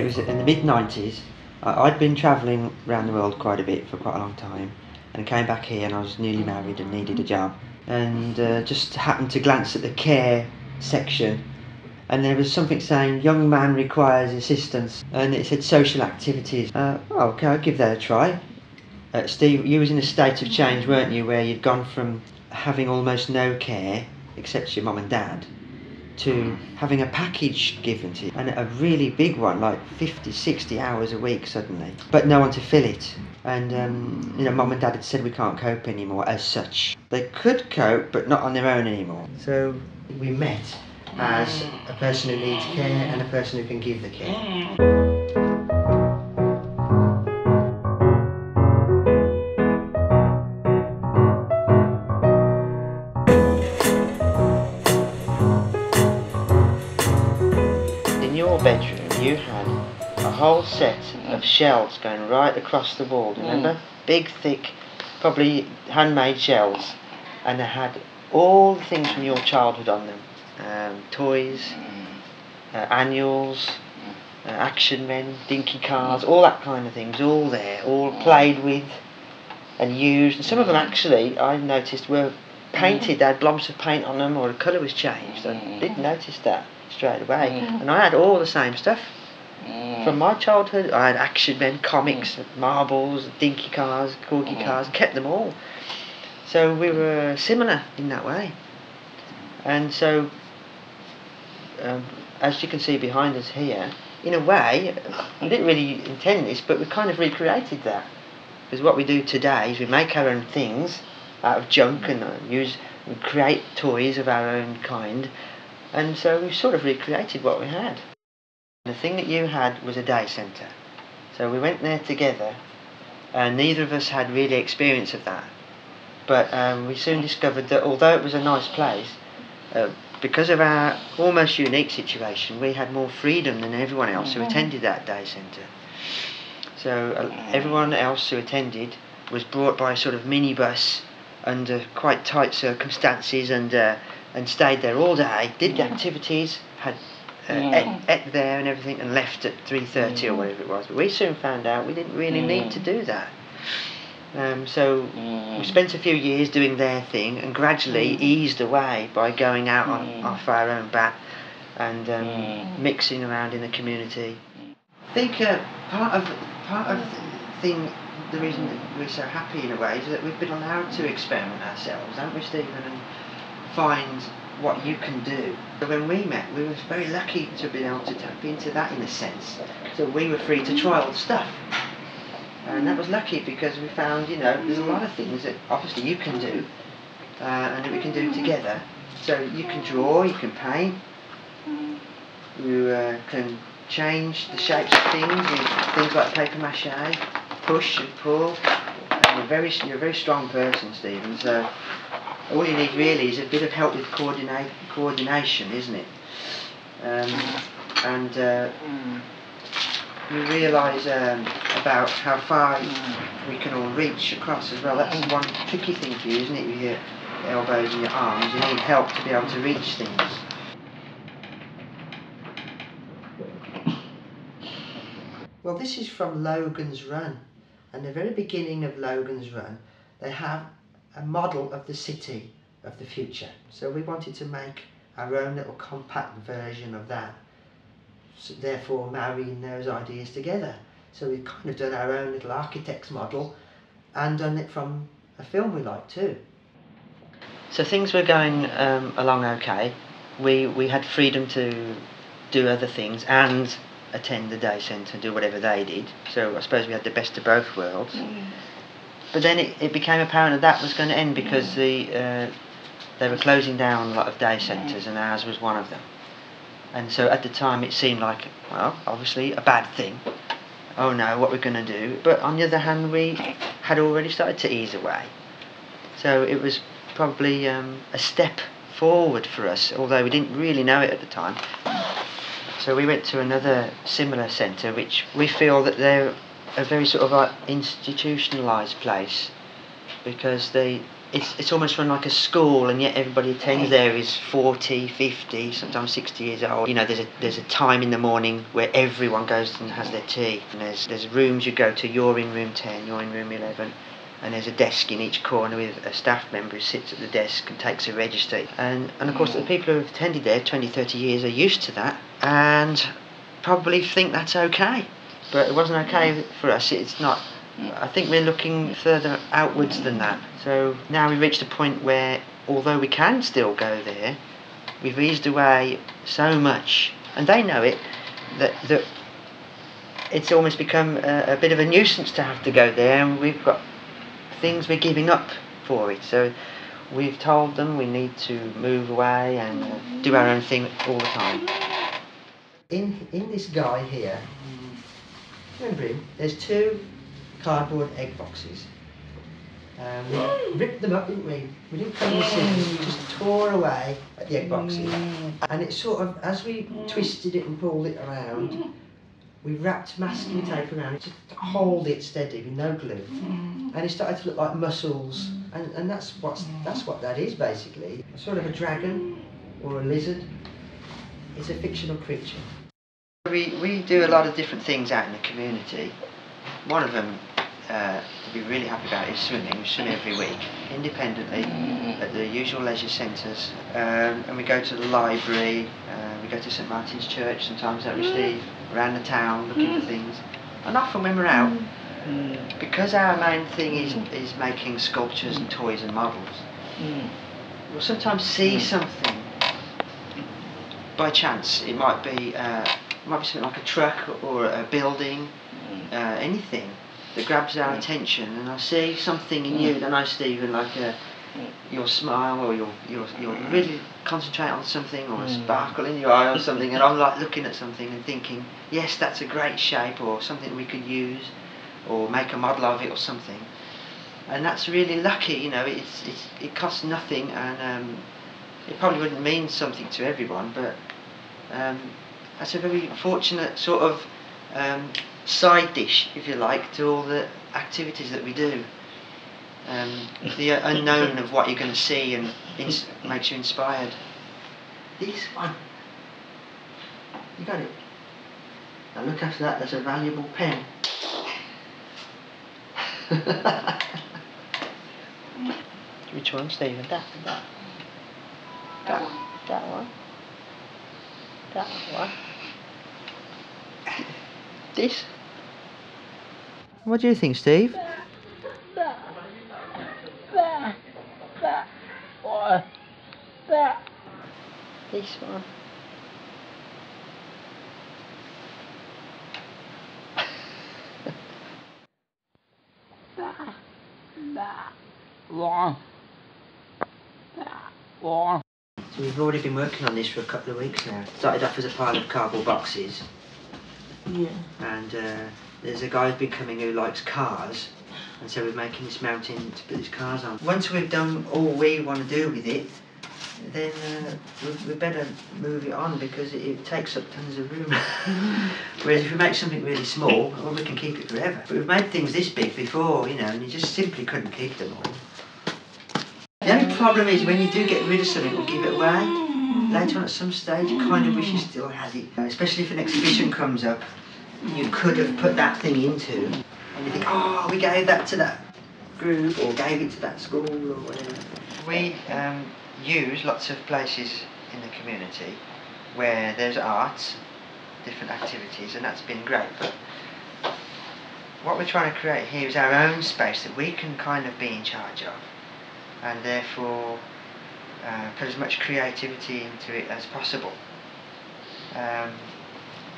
was in the mid-90s. I'd been travelling around the world quite a bit for quite a long time, and came back here, and I was newly married and needed a job, and just happened to glance at the care section, and there was something saying young man requires assistance, and it said social activities. Okay, I'll give that a try. Steve, you was in a state of change, weren't you, where you'd gone from having almost no care, except your mum and dad, to having a package given to you, and a really big one, like 50, 60 hours a week suddenly, but no one to fill it. And mum and dad had said we can't cope anymore as such. They could cope, but not on their own anymore. So we met as a person who needs care and a person who can give the care. Bedroom, you had a whole set of shelves going right across the wall, remember? Big, thick, probably handmade shelves, and they had all the things from your childhood on them. Toys, annuals, action men, dinky cars, all that kind of things, all there, all played with and used. And some of them actually, I noticed, were painted. They had blobs of paint on them, or the colour was changed. I didn't notice that straight away. And I had all the same stuff from my childhood. I had action men, comics, marbles, dinky cars, corgi cars, kept them all. So we were similar in that way. And so, as you can see behind us here, in a way, I didn't really intend this, but we kind of recreated that. Because what we do today is we make our own things out of junk and create toys of our own kind. And so we sort of recreated what we had. The thing that you had was a day centre. So we went there together, and neither of us had really experience of that. But we soon discovered that although it was a nice place, because of our almost unique situation, we had more freedom than everyone else who attended that day centre. So everyone else who attended was brought by a sort of minibus under quite tight circumstances, and stayed there all day, did the activities, had ate there and everything, and left at 3:30 or whatever it was. But we soon found out we didn't really need to do that. So we spent a few years doing their thing, and gradually eased away by going out off our own bat and mixing around in the community. I think part of the reason that we're so happy in a way is that we've been allowed to experiment ourselves, haven't we, Stephen, and find what you can do. So when we met, we were very lucky to be able to tap into that in a sense. So we were free to try all the stuff. And that was lucky because we found, there's a lot of things that obviously you can do and that we can do together. So you can draw, you can paint, you can change the shapes of things with things like paper mache, push and pull. And you're a very strong person, Stephen, so all you need really is a bit of help with coordination, isn't it? You realise about how far we can all reach across as well. That's one tricky thing for you, isn't it? With your elbows and your arms, you need help to be able to reach things. Well, this is from Logan's Run, and the very beginning of Logan's Run, they have a model of the city of the future. So we wanted to make our own little compact version of that, so therefore marrying those ideas together. So we've kind of done our own little architect's model and done it from a film we like too. So things were going along okay. We had freedom to do other things and attend the day centre and do whatever they did. So I suppose we had the best of both worlds. But then it became apparent that was going to end because they were closing down a lot of day centres, and ours was one of them. And so at the time it seemed like, well, obviously a bad thing. Oh no, what we're going to do? But on the other hand, we had already started to ease away. So it was probably a step forward for us, although we didn't really know it at the time. So we went to another similar centre, which we feel that they're a very sort of institutionalised place, because they it's almost run like a school, and yet everybody attends there is 40, 50, sometimes 60 years old. You know, there's a time in the morning where everyone goes and has their tea, and there's rooms you go to. You're in room 10, you're in room 11, and there's a desk in each corner with a staff member who sits at the desk and takes a register. And of course the people who have attended there 20, 30 years are used to that and probably think that's okay. But it wasn't okay for us. It's not. I think we're looking further outwards than that. So now we've reached a point where, although we can still go there, we've eased away so much, and they know it, that it's almost become a bit of a nuisance to have to go there, and we've got things we're giving up for it. So we've told them we need to move away and do our own thing all the time. In this guy here, remember him, there's 2 cardboard egg boxes. We ripped them up, didn't we? We didn't cut them with scissors, we just tore away at the egg boxes. And it sort of, as we twisted it and pulled it around, we wrapped masking tape around it to hold it steady with no glue. And it started to look like muscles, and that's what that is basically. Sort of a dragon or a lizard. It's a fictional creature. We do a lot of different things out in the community. One of them to be really happy about is swimming. We swim every week, independently, at the usual leisure centres. And we go to the library, we go to St Martin's Church sometimes, don't we, Steve? Around the town looking for things. And often when we're out, because our main thing is making sculptures and toys and models, we'll sometimes see something by chance. It might be something like a truck or a building, anything that grabs our attention, and I see something in you, don't I, Stephen, like your smile, or you'll really concentrate on something, or a sparkle in your eye or something, and I'm like looking at something and thinking, yes, that's a great shape, or something we could use, or make a model of it or something. And that's really lucky, you know. It costs nothing, and it probably wouldn't mean something to everyone, but that's a very fortunate sort of side dish, if you like, to all the activities that we do. The unknown of what you're going to see and makes you inspired. This one, you got it. Now look after that. That's a valuable pen. Which one, Stephen? That one. That one. This. What do you think, Steve? This one. So we've already been working on this for a couple of weeks now. Started off as a pile of cardboard boxes. Yeah. And there's a guy who's been coming who likes cars, and so we're making this mountain to put his cars on. Once we've done all we want to do with it, then we better move it on, because it takes up tons of room. Whereas if we make something really small, well, we can keep it forever. But we've made things this big before, you know, and you just simply couldn't keep them all. The only problem is when you do get rid of something or give it away, later on at some stage you kind of wish you still had it. Especially if an exhibition comes up you could have put that thing into, and you think, oh, we gave that to that group or gave it to that school or whatever. We use lots of places in the community where there's arts, different activities, and that's been great. But what we're trying to create here is our own space that we can kind of be in charge of, and therefore put as much creativity into it as possible.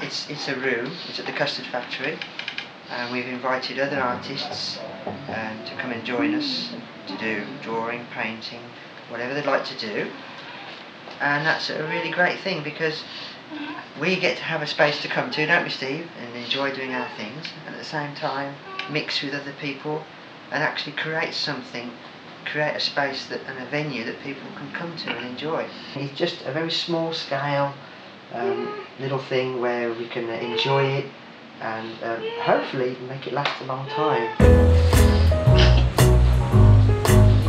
It's a room, it's at the Custard Factory, and we've invited other artists to come and join us to do drawing, painting, whatever they'd like to do. And that's a really great thing, because we get to have a space to come to, don't we, Steve, and enjoy doing our things, and at the same time mix with other people and actually create something, create a space that, and a venue that people can come to and enjoy. It's just a very small scale little thing where we can enjoy it and hopefully make it last a long time.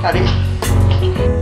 Got it? Bye.